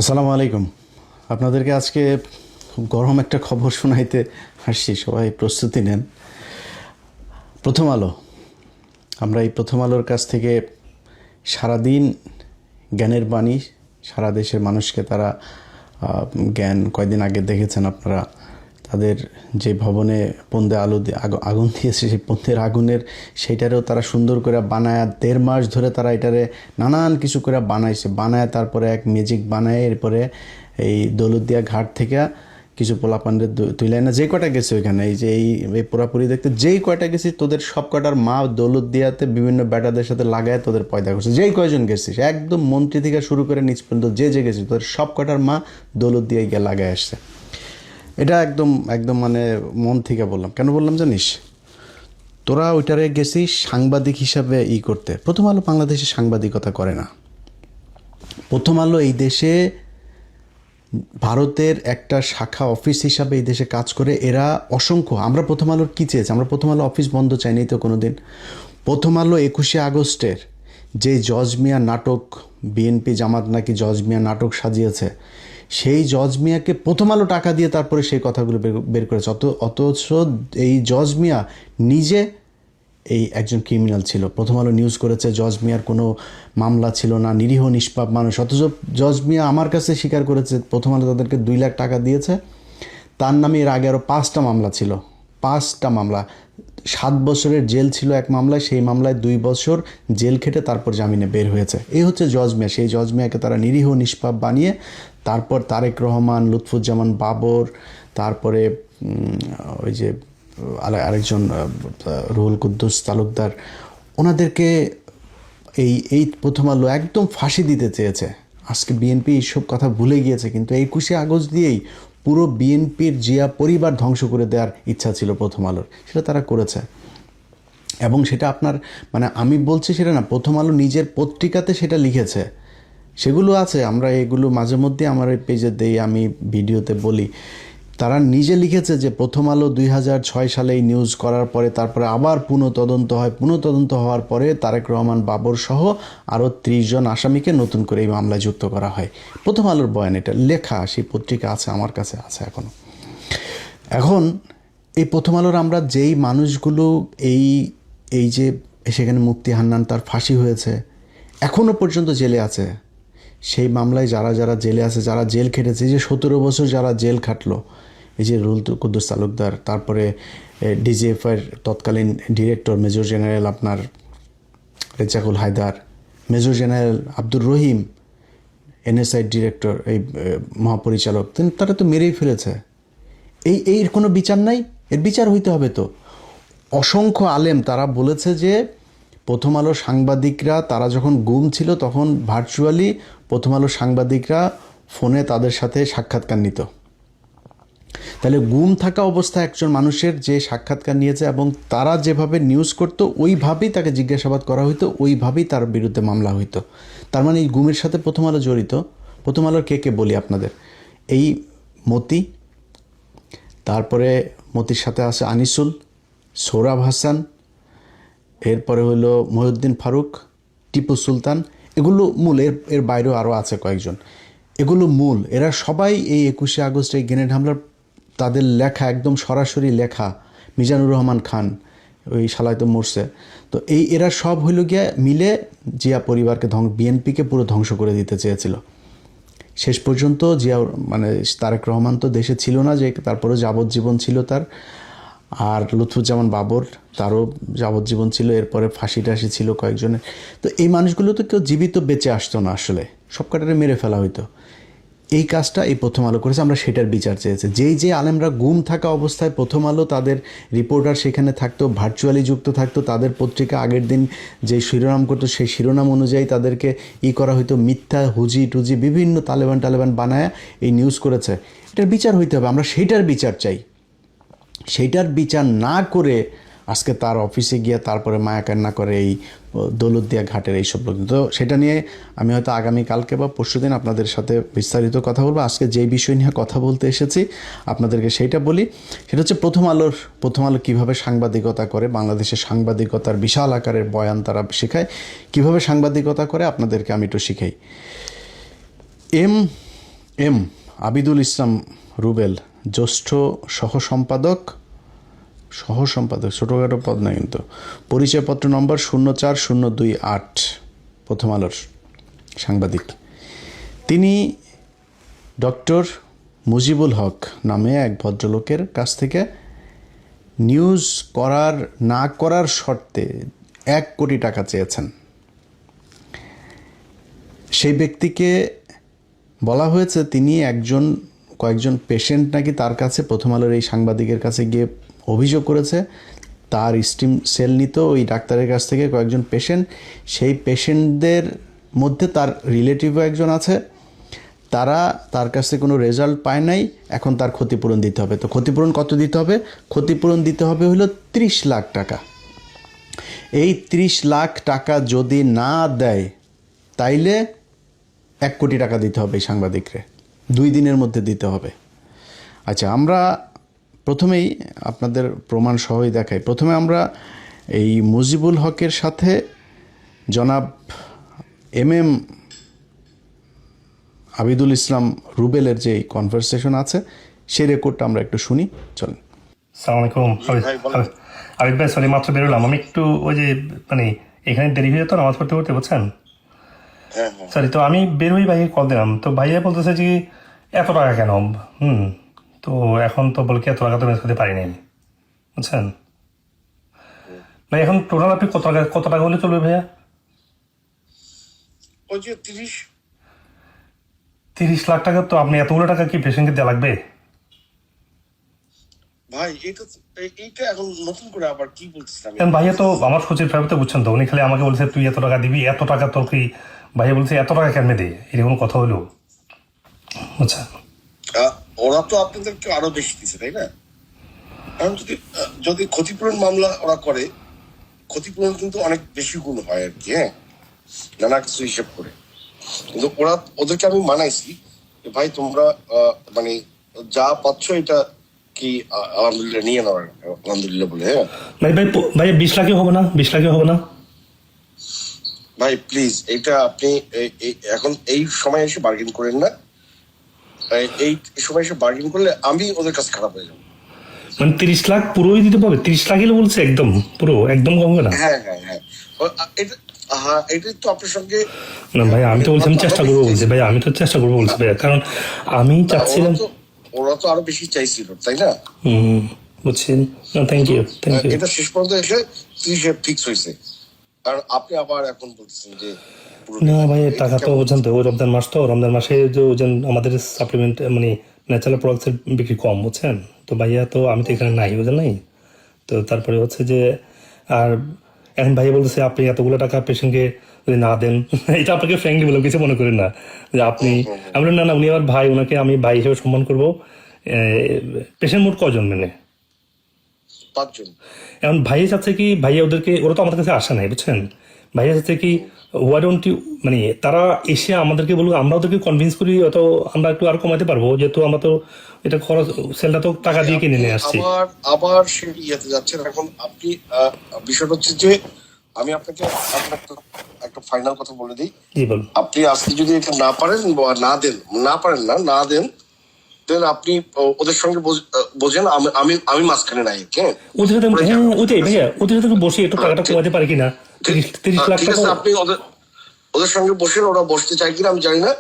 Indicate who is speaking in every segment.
Speaker 1: আসসালামু আলাইকুম। আপনাদেরকে আজকে খুব গরম একটা খবর শোনাইতে আসছি, সবাই প্রস্তুতি নেন। প্রথম আলো, আমরা এই প্রথম আলোর কাছ থেকে সারাদিন জ্ঞানের বাণী, সারা দেশের মানুষকে তারা জ্ঞান, কয়দিন আগে দেখেছেন আপনারা তাদের যে ভবনে পন্দে আলো আগুন দিয়েছে, সেই পন্দের আগুনের সেইটারেও তারা সুন্দর করে বানায় 1.5 মাস ধরে তারা এটারে নানান কিছু করে বানাইছে, বানায় তারপরে এক ম্যাজিক বানায় এরপরে এই দৌলতদিয়া ঘাট থেকে কিছু পোলাপানদের তুইলাই না যে কয়টা গেছে ওইখানে, এই যে এই পুরাপুরি দেখতে যেই কয়টা গেছি তোদের সব কয়টার মা দৌলতদিয়াতে বিভিন্ন ব্যাটাদের সাথে লাগায় তোদের পয়দা করছে। যেই কয়জন গেছিস একদম মন্ত্রী থেকে শুরু করে নিচ পর্যন্ত যে গেছিস তোদের সব কয়টার মা দৌলতদিয়ায় গিয়ে লাগায় আসছে। এটা একদম একদম মানে মন থেকে বললাম। কেন বললাম জানিস? তোরা ওইটারে গেছিস সাংবাদিক হিসাবে করতে। প্রথম আলো বাংলাদেশে সাংবাদিকতা করে না। প্রথম আলো এই দেশে ভারতের একটা শাখা অফিস হিসাবে এই দেশে কাজ করে। এরা অসংখ্য, আমরা প্রথম আলোর কী চেয়েছি? আমরা প্রথম আলো অফিস বন্ধ চাইনি তো কোনো দিন। প্রথম আলো 21শে আগস্টের যে জজ মিয়া নাটক, বিএনপি জামাত নাকি জজ মিয়া নাটক সাজিয়েছে, সেই জজ মিয়াকে প্রথম আলো টাকা দিয়ে তারপরে সেই কথাগুলো বের করেছে। অথচ এই জজ মিয়া নিজে এই একজন ক্রিমিনাল ছিল। প্রথম আলো নিউজ করেছে জজ মিয়ার কোনো মামলা ছিল না, নিরীহ নিষ্পাপ মানুষ। অথচ জজ মিয়া আমার কাছে স্বীকার করেছে প্রথম আলো তাদেরকে 2 লাখ টাকা দিয়েছে। তার নামে এর আগে আরও 5টা মামলা ছিল, 5টা মামলা। 7 বছরের জেল ছিল এক মামলায়, সেই মামলায় 2 বছর জেল খেটে তারপর জামিনে বের হয়েছে। এই হচ্ছে জজ মিয়া। সেই জজ মিয়াকে তারা নিরীহ নিষ্পাপ বানিয়ে তারপর তারেক রহমান, লুৎফুজ্জামান বাবর, তারপরে ওই যে আরেকজন রুহুল কুদ্দুস তালুকদার, ওনাদেরকে এই প্রথম আলো একদম ফাঁসি দিতে চেয়েছে। আজকে বিএনপি এইসব কথা ভুলে গিয়েছে, কিন্তু 21শে আগস্ট দিয়েই পুরো বিএনপির জিয়া পরিবার ধ্বংস করে দেওয়ার ইচ্ছা ছিল প্রথম আলোর, সেটা তারা করেছে। এবং সেটা আপনার মানে আমি বলছি সেটা না, প্রথম আলো নিজের পত্রিকাতে সেটা লিখেছে, সেগুলো আছে। আমরা এগুলো মাঝে মধ্যে আমার এই পেজে দেই, আমি ভিডিওতে বলি। তারা নিজে লিখেছে যে প্রথম আলো 2006 সালে এই নিউজ করার পরে তারপরে আবার পুনঃতদন্ত হয়, পুনঃতদন্ত হওয়ার পরে তারেক রহমান বাবর সহ আরও 30 জন আসামিকে নতুন করে এই মামলায় যুক্ত করা হয়। প্রথম আলোর বয়ান, এটা লেখা, সেই পত্রিকা আছে, আমার কাছে আছে এখনও। এখন এই প্রথম আলোর আমরা যেই মানুষগুলো এই যে সেখানে মুফতি হান্নান তার ফাঁসি হয়েছে, এখনও পর্যন্ত জেলে আছে। সেই মামলায় যারা যারা জেলে আছে, যারা জেল খেটেছে, যে 17 বছর যারা জেল খাটলো, এই যে রুহুল কুদ্দুস তালুকদার, তারপরে ডিজিএফআইয়ের তৎকালীন ডিরেক্টর মেজর জেনারেল আপনার Rezaqul Haider, major general Abdur Rahim, NSI director, এই মহাপরিচালক, তারা তো মেরেই ফেলেছে। এর কোনো বিচার নাই? এর বিচার হইতে হবে তো। অসংখ্য আলেম তারা বলেছে যে প্রথম আলো সাংবাদিকরা তারা যখন গুম ছিল তখন ভার্চুয়ালি প্রথম আলো সাংবাদিকরা ফোনে তাদের সাথে সাক্ষাৎকার নিত। তাহলে গুম থাকা অবস্থায় একজন মানুষের যে সাক্ষাৎকার নিয়েছে এবং তারা যেভাবে নিউজ করতো ওইভাবেই তাকে জিজ্ঞাসাবাদ করা হইতো, ওইভাবেই তার বিরুদ্ধে মামলা হইতো। তার মানে এই গুমের সাথে প্রথম আলো জড়িত। প্রথম আলোর কে বলি আপনাদের, এই মতি, তারপরে মতির সাথে আছে আনিসুল, সোহরাব হাসান, এরপরে হলো মহিউদ্দিন ফারুক, টিপু সুলতান, এগুলো মূল। এর বাইরেও আরও আছে কয়েকজন, এগুলো মূল। এরা সবাই এই 21শে আগস্ট এই গ্রেনেড হামলার, তাদের লেখা একদম সরাসরি লেখা। মিজানুর রহমান খান, ওই শালায় তো মরছে। তো এরা সব হইল গিয়া মিলে জিয়া পরিবারকে বিএনপিকে পুরো ধ্বংস করে দিতে চেয়েছিল। শেষ পর্যন্ত জিয়া মানে তারেক রহমান তো দেশে ছিল না, যে তারপরে যাবজ্জীবন ছিল তার। আর লুৎফুজ্জামান বাবর, তারও যাবজ্জীবন ছিল, এরপরে ফাঁসি টাসি ছিল কয়েকজনের। তো এই মানুষগুলো তো কেউ জীবিত বেঁচে আসতো না, আসলে সব কাটারে মেরে ফেলা হইতো। এই কাজটা এই প্রথম আলো করেছে, আমরা সেটার বিচার চেয়েছি। যে আলেমরা গুম থাকা অবস্থায় প্রথম আলো তাদের রিপোর্টার সেখানে থাকতো, ভার্চুয়ালি যুক্ত থাকতো, তাদের পত্রিকা আগের দিন যে শিরোনাম করতো সেই শিরোনাম অনুযায়ী তাদেরকে করা হইতো, মিথ্যা হুজি টুজি বিভিন্ন তালেবান বানায় এই নিউজ করেছে। এটার বিচার হইতে হবে, আমরা সেইটার বিচার চাই। সেইটার বিচার না করে আজকে তার অফিসে গিয়ে তারপরে মায়া কান্না করে এই দৌলতদিয়া ঘাটের এইসব লোক। তো সেটা নিয়ে আমি হয়তো আগামীকালকে বা পরশুদিন আপনাদের সাথে বিস্তারিত কথা বলবো। আজকে যেই বিষয় নিয়ে কথা বলতে এসেছি আপনাদেরকে সেইটা বলি। সেটা হচ্ছে প্রথম আলো কীভাবে সাংবাদিকতা করে, বাংলাদেশের সাংবাদিকতার বিশাল আকারের বয়ান তারা শেখায়, কীভাবে সাংবাদিকতা করে আপনাদেরকে আমি একটু শিখাই। এম আবিদুল ইসলাম রুবেল, জ্যেষ্ঠ সহ সম্পাদক, ছোটোখাটো পদ না কিন্তু, পরিচয়পত্র নম্বর 04028, প্রথম আলোর সাংবাদিক। তিনি ডক্টর মুজিবুল হক নামে এক ভদ্রলোকের কাছ থেকে নিউজ না করার শর্তে 1 কোটি টাকা চেয়েছেন। সেই ব্যক্তিকে বলা হয়েছে তিনি কয়েকজন পেশেন্ট নাকি তার কাছে, প্রথম আলোর এই সাংবাদিকের কাছে গিয়ে অভিযোগ করেছে তার স্টিম সেল নিত ওই ডাক্তারের কাছ থেকে কয়েকজন পেশেন্ট, সেই পেশেন্টদের মধ্যে তার রিলেটিভও একজন আছে, তারা তার কাছে কোনো রেজাল্ট পায় নাই, এখন তার ক্ষতিপূরণ দিতে হবে। তো ক্ষতিপূরণ কত দিতে হবে? ক্ষতিপূরণ দিতে হবে হলো 30 লাখ টাকা। এই 30 লাখ টাকা যদি না দেয় তাইলে 1 কোটি টাকা দিতে হবে এই সাংবাদিকরে, 2 দিনের মধ্যে দিতে হবে। আচ্ছা, আমরা প্রথমেই আপনাদের প্রমাণ সহই দেখাই। প্রথমে আমরা এই মুজিবুল হকের সাথে জনাব এম আবিদুল ইসলাম রুবেলের যে কনভারসেশন আছে সেই রেকর্ডটা আমরা একটু শুনি, চলেন।
Speaker 2: সালাম আলাইকুম। আবিদ ভাই, সরি মাত্র বেরোলাম আমি একটু, ওই যে মানে এখানে দেরি হয়ে যেত নামাজ পড়তে পড়তে, বুঝছেন? সরি, তো আমি বের হয়ে ভাইকে কল দিলাম, তো ভাইয়া বলতেছে যে এত টাকা কেন? তো এখন তো বলে কি এত টাকা তো ম্যানেজ করতে পারিনি, বুঝছেন ভাই? এখন টোটাল আপনি কত টাকা হলে চলবে ভাইয়া?
Speaker 3: ওই যে
Speaker 2: 30 লাখ টাকা। তো আপনি এতগুলো টাকা কি পেশেন্টকে দেওয়া লাগবে?
Speaker 3: ভাই এইটা এখন নতুন করে আবার কি বলতেছেন?
Speaker 2: কারণ ভাইয়া তো আমার সচিব সাহেব তো বুঝছেন তো, উনি খালি আমাকে বলছে তুই এত টাকা দিবি, এত টাকা তোর কি? ভাইয়া বলছে এত টাকা কেমনে দে, এরকম কথা হলো, বুঝছেন?
Speaker 3: ওরা তো আপনাদেরকে আরো বেশি দিচ্ছে, তাই না? কারণ যদি ক্ষতিপূরণ মামলা ওরা করে, ক্ষতিপূরণ কিন্তু অনেক বেশি গুণ হয় আর কি, হ্যাঁ, নানা কিছু হিসেব করে। কিন্তু ওদেরকে আমি মানাইছি ভাই তোমরা মানে যা পাচ্ছ এটা কি আলহামদুলিল্লাহ নিয়ে নেওয়ার, আলহামদুলিল্লাহ বলে। হ্যাঁ
Speaker 2: ভাই 20 লাখে হবে না? 20 লাখে হবে না
Speaker 3: ভাই? প্লিজ এটা আপনি এখন এই সময় এসে বার্গেন করেন না। এই সময় এসে বার্গেন করলে আমি ওদের কাছে খারাপ হয়ে যাবো।
Speaker 2: মানে 30 লাখ পুরোই দিতে পারবে? 30 লাখ এলে বলছে একদম পুরো, একদম কম হবে না?
Speaker 3: হ্যাঁ, এটা তো আপনার সঙ্গে
Speaker 2: না ভাই, আমি তো বলছি চেষ্টা করবো বলছি ভাই, আমি তো চেষ্টা করবো বলছি ভাই, কারণ আমি চাচ্ছিলাম।
Speaker 3: ওরা তো আরো বেশি চাইছিল, তাই না?
Speaker 2: বুঝছেন? Thank you.
Speaker 3: এটা শেষ পর্যন্ত এসে 30 ফিক্স হয়েছে, কারণ আপনি আবার এখন বলছেন যে
Speaker 2: না ভাই, টাকা তো বুঝছেন তো, ওই রমজান মাস, তো রমজান মাসে যে আমাদের সাপ্লিমেন্ট মানে ন্যাচারাল প্রোডাক্টসের বিক্রি কম, বুঝছেন তো ভাইয়া, তো আমি তো এখানে নাই, বুঝলেন নাই তো। তারপরে হচ্ছে যে আর এখন ভাইয়া বলতেছে আপনি এতগুলো টাকা পেশেন্টকে যদি না দেন, এটা আপনাকে ফ্র্যাঙ্কলি বললাম, কিছু মনে করেন না যে আপনি, আমি না না উনি আমার ভাই, ওনাকে আমি ভাই হিসেবে সম্মান করবো। পেশেন্ট মোট কজন? মানে
Speaker 3: 5 জন।
Speaker 2: এখন ভাইয়া চাচ্ছে কি, ভাইয়া ওরা তো আমাদের কাছে আসে নাই, বুঝছেন? ভাইয়া চাচ্ছে কি ওয়াই ডোন্ট ইউ, মানে তারা এসে আমাদেরকে বলবো, আমরা ওদেরকে কনভিন্স করি, হয়তো আমরা একটু আর কমাতে পারবো, যেহেতু আমরা তো এটা খরচ, সেলটা তো টাকা দিয়ে কিনে নিয়ে আসছি।
Speaker 3: আবার সে ইয়েতে যাচ্ছেন। এখন আপনি বিষয়টা হচ্ছে যে আমি আপনাকে একটা ফাইনাল কথা বলে দিই।
Speaker 2: জি বলুন।
Speaker 3: আপনি আজকে যদি এটা না পারেন না দেন দেন আপনি ওদের সঙ্গে বোঝেন, আমি মাঝখানে নাই।
Speaker 2: ওদের সাথে ওইটাই ভাইয়া, ওদের সাথে বসে একটু টাকাটা কমাতে পারি কিনা? 30 লাখ টাকা
Speaker 3: আপনি ওদের সঙ্গে বসেন, ওরা বসতে চাই কিনা আমি জানি না,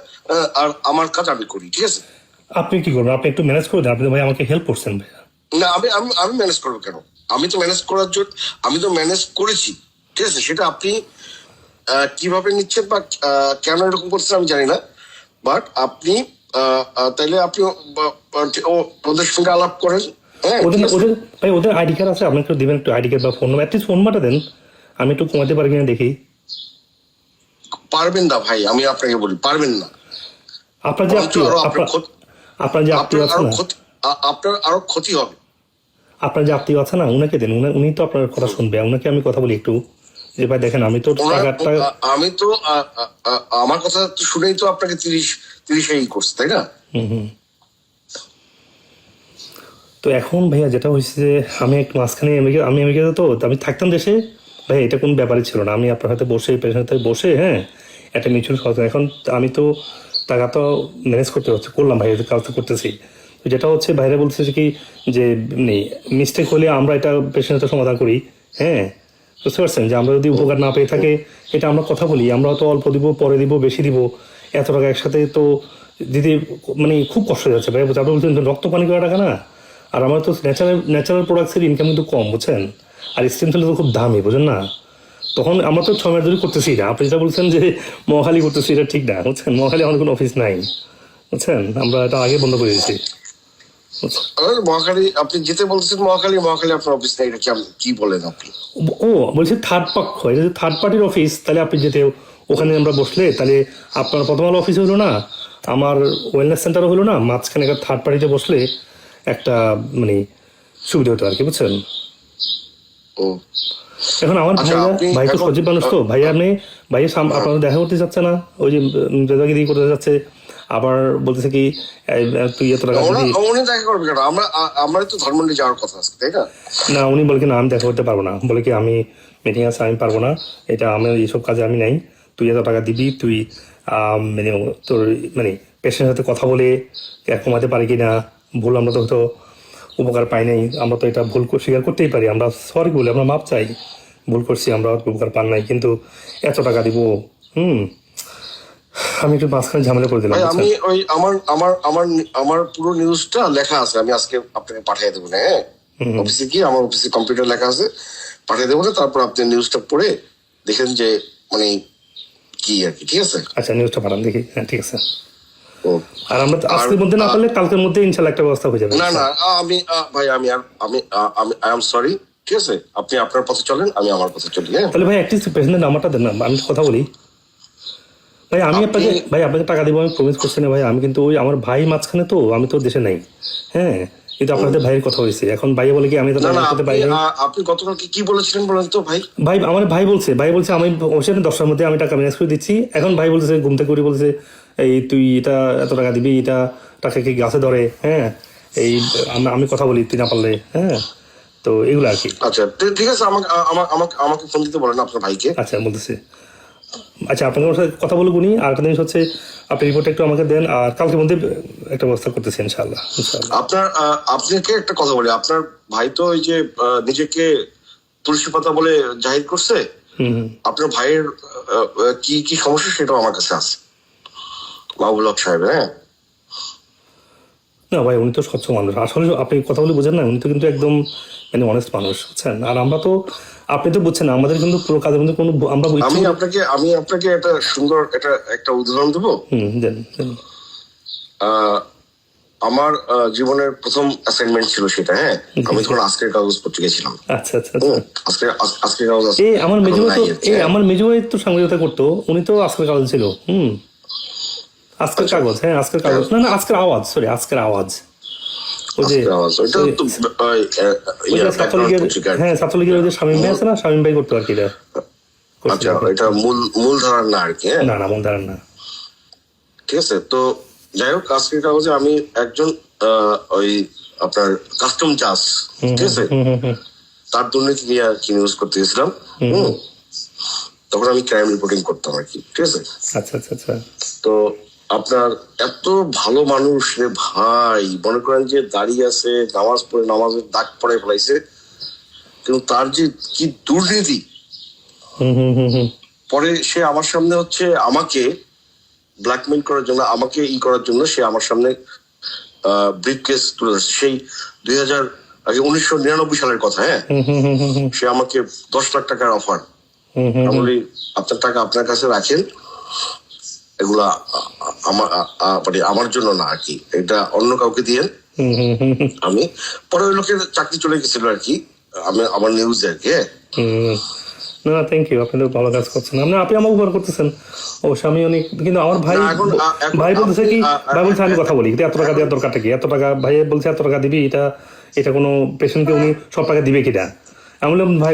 Speaker 3: আর আমার কাজ আমি করি, ঠিক আছে?
Speaker 2: আপনি কি করবেন? আপনি একটু ম্যানেজ করে দেন, আপনি ভাই আমাকে হেল্প করছেন ভাইয়া।
Speaker 3: না, আমি ম্যানেজ করবো কেন? আমি তো ম্যানেজ করার জন্য, আমি তো ম্যানেজ করেছি, ঠিক আছে? সেটা আপনি কিভাবে নিচ্ছেন বা কেন এরকম করছেন আমি জানি না, বাট আপনি তাইলে আপনি ওদের সঙ্গে আলাপ করেন।
Speaker 2: ওদের আইডি কার্ড আছে? আপনি একটু দিবেন, একটু আইডি কার্ড বা ফোন নাম্বার, অ্যাটলিস্ট ফোন নাম্বারটা দেন, আমি একটু কমাতে পারি কিনা দেখি।
Speaker 3: পারবেন না ভাই, আমি আপনাকে বলি পারবেন না।
Speaker 2: আপনার যে আত্মীয় আছে না,
Speaker 3: আপনার আরো ক্ষতি হবে।
Speaker 2: আপনার যে আত্মীয় আছে না, উনাকে দেন, উনি তো আপনার কথা শুনবে। উনাকে আমি কথা বলি একটু, যে ভাই দেখেন আমি তো
Speaker 3: আমি তো আমার কথা শুনেই তো আপনাকে 30 করছে, তাই না?
Speaker 2: তো এখন ভাইয়া যেটা হয়েছে যে আমি একটু মাঝখানে আমেরিকাতে, তো আমি থাকতাম দেশে ভাই, এটা কোনো ব্যাপারই ছিল না। আমি আপনার হাতে বসে, পেশেন্টের হাতে বসে, হ্যাঁ, একটা মিউচুয়াল সচেতন। এখন আমি তো টাকা তো ম্যানেজ করতে হচ্ছে, করলাম ভাই, কাজ তো করতেছি। তো যেটা হচ্ছে বাইরে বলতেছে কি যে মিস্টেক হলে আমরা এটা পেশেন্টের সমাধান করি। হ্যাঁ, বুঝতে পারছেন যে আমরা যদি উপকার না পেয়ে থাকে এটা আমরা কথা বলি, আমরা তো অল্প দিব, পরে দিব, বেশি দিব, এত টাকা একসাথে তো দিদি মানে খুব কষ্ট হয়ে যাচ্ছে ভাই। আপনি বলছেন রক্ত পানি করা টাকা না, আর আমার তো ন্যাচারাল প্রোডাক্টসের ইনকাম কিন্তু কম, বুঝছেন, আর স্টেম সেল তো খুব দামি, বুঝেন না। তখন আমরা তো 6 মাস ধরে করতেছি না। আপনি যেটা বলছেন যে মহাখালী করতেছি, এটা ঠিক না, বুঝছেন। মহাখালী আমার কোনো অফিস নাই, বুঝছেন, আমরা এটা আগে বন্ধ করে দিয়েছি।
Speaker 3: মহাখালী আপনি যেতে বলছেন, মহাখালী আপনার অফিস নেই, এটা কি বলেন আপনি?
Speaker 2: ও বলছি থার্ড পক্ষ, এটা যদি থার্ড পার্টির অফিস, তাহলে আপনি যেতে ওখানে আমরা বসলে তাহলে আপনার প্রথম আলো অফিস হলো না, আমার ওয়েলনেস সেন্টারও হলো না, মাঝখানে একটা থার্ড পার্টিতে বসলে একটা মানে সুবিধা হতো আর কি, বুঝছেন।
Speaker 3: ও
Speaker 2: এখন আমার
Speaker 3: আচ্ছা,
Speaker 2: ভাই তো সজীব মানুষ তো ভাই, ভাই আপনার দেখা করতে চাচ্ছে না, ওই যে রেজাগিরি করতে যাচ্ছে, আবার বলতেছে কি তুই এত টাকা
Speaker 3: উনি দেখা করবে কেন? আমরা তো ধর্মন্ডে যাওয়ার কথা আছে, তাই না?
Speaker 2: না, উনি বলে কি না আমি দেখা করতে পারবো না, বলে কি আমি মিটিং আছে, আমি পারবো না, এটা আমি এইসব কাজে আমি নাই, তুই এত টাকা দিবি, তুই মানে তোর মানে পেশেন্টের সাথে কথা বলে কমাতে পারি কি না, ভুল আমরা তো হয়তো উপকার পাই নাই, আমরা তো এটা ভুল স্বীকার করতেই পারি, আমরা সরি বলি, আমরা মাপ চাই, ভুল করছি, আমরা উপকার পান নাই, কিন্তু এত টাকা দিব। আমি একটু মাঝখানে ঝামেলা করে দিলাম।
Speaker 3: আমি ওই আমার পুরো নিউজটা লেখা আছে, আমি আজকে আপনাকে পাঠিয়ে দেবো না। হ্যাঁ, অফিসে কি আমার অফিসে কম্পিউটার লেখা আছে, পাঠিয়ে দেবো না, তারপর আপনি নিউজটা পড়ে দেখেন যে মানে কি আর কি। ঠিক আছে,
Speaker 2: আচ্ছা নিউজটা পাঠান দেখি। হ্যাঁ ঠিক আছে। আর আমরা আজকের মধ্যে না পারলে কালকের মধ্যে ইনশাআল্লাহ একটা ব্যবস্থা হয়ে যাবে।
Speaker 3: না আমি ভাই আমি আই এম সরি। ঠিক আছে, আপনি আপনার পথে চলেন, আমি আমার পথে চলি। হ্যাঁ,
Speaker 2: তাহলে ভাই অ্যাটলিস্ট পেশেন্টের নাম্বারটা দেন না, আমি কথা বলি। ভাই আমি আপনাকে টাকা দিব, আমি প্রমিস করছি না ভাই, আমি কিন্তু ওই আমার ভাই মাঝখানে, তো আমি তো দেশে নাই। হ্যাঁ, কিন্তু আপনাদের ভাইয়ের কথা হয়েছে, এখন ভাই বলে কি আমি তো
Speaker 3: আপনি গতকালকে কি বলেছিলেন বলেন তো ভাই?
Speaker 2: আমার ভাই বলছে আমি অবশ্যই 10টার মধ্যে আমি টাকা ম্যানেজ করে দিচ্ছি। এখন ভাই বলছে ঘুম থেকে করে বলছে এই তুই এটা এত টাকা দিবি, এটা টাকা কি গাছে ধরে। হ্যাঁ, এই আমি কথা বলি, তুই না পারলে। হ্যাঁ, তো এগুলো আর কি।
Speaker 3: আচ্ছা ঠিক আছে, আমাকে ফোন দিতে বলেন আপনার ভাইকে।
Speaker 2: আচ্ছা বলতেছি। আচ্ছা আপনাদের সাথে কথা বলবো উনি। আর একটা জিনিস হচ্ছে আপনি রিপোর্টটা একটু আমাকে দেন, আর কালকের মধ্যে একটা ব্যবস্থা করতেছি ইনশাআল্লাহ।
Speaker 3: আপনাকে একটা কথা বলি, আপনার ভাই তো ওই যে নিজেকে তুলসী পাতা বলে জাহির করছে। আপনার ভাইয়ের কি কি সমস্যা সেটাও আমার কাছে আছে, মাহবুল হক সাহেব। হ্যাঁ,
Speaker 2: না ভাই উনি তো স্বচ্ছ মানুষ, আসলে আপনি কথা বলে বোঝেন না, উনি তো কিন্তু একদম মানে অনেস্ট মানুষ, বুঝছেন। আর আমরা তো আপনি তো বুঝছেন আমাদের কিন্তু পুরো কাজের মধ্যে কোনো আমরা
Speaker 3: আমি আপনাকে একটা সুন্দর একটা উদাহরণ দেবো।
Speaker 2: দেন।
Speaker 3: আমার জীবনের প্রথম অ্যাসাইনমেন্ট ছিল সেটা। হ্যাঁ, আমি তখন আজকের কাগজ পত্রিকা ছিলাম।
Speaker 2: আচ্ছা
Speaker 3: আজকের কাগজ
Speaker 2: আমার মেজো ভাই তো সাংবাদিকতা করতো, উনি তো আজকের কাগজ ছিল। আজকের কাগজ। হ্যাঁ আজকের কাগজ, না আজকের আওয়াজ, সরি আজকের আওয়াজ। হ্যাঁ ছাত্রলীগের ওই যে শামীম ভাই আছে না, শামীম ভাই করতো আর কি।
Speaker 3: আচ্ছা, এটা মূল ধারার না আর কি।
Speaker 2: না মূল ধারার না।
Speaker 3: ঠিক আছে, তো যাই হোক, আজকের কাগজে আমি একজন ওই আপনার কাস্টম জাজ, ঠিক আছে, তার দুর্নীতি নিয়ে আর কি নিউজ করতে গেছিলাম। তখন আমি ক্রাইম রিপোর্টিং করতাম আর কি। ঠিক আছে,
Speaker 2: আচ্ছা।
Speaker 3: তো আপনার এত ভালো মানুষ রে ভাই, মনে করেন যে দাঁড়িয়ে আছে, নামাজ পড়ে নামাজের দাগ পড়ে ফেলাইছে, কিন্তু তার যে কি দুর্নীতি। পরে সে আমার সামনে হচ্ছে আমাকে ব্ল্যাকমেইল করার জন্য, আমাকে করার জন্য সে আমার সামনে ব্রিফকেস তুলে ধরছে। সেই 1999 সালের কথা। হ্যাঁ, সে আমাকে 10 লাখ টাকার অফার। আমি বলি আপনার টাকা আপনার কাছে রাখেন, এগুলা আমার জন্য না আর কি, এটা অন্য কাউকে দিয়েন। আমি পরে ওই লোকের চাকরি চলে গেছিল আর কি, আমার নিউজে আর কি।
Speaker 2: না থ্যাংক ইউ, আপনি তো ভালো কাজ করছেন, আপনি আমার উপকার করতেছেন অবশ্য। আমি অনেক, কিন্তু আমার ভাই বলতেছে কি, ভাই বলছে আমি কথা বলি, এত টাকা দেওয়ার দরকারটা কি, এত টাকা ভাই বলছে এত টাকা দিবি, এটা কোনো পেশেন্টকে উনি সব টাকা দিবে কিনা। আমি বললাম ভাই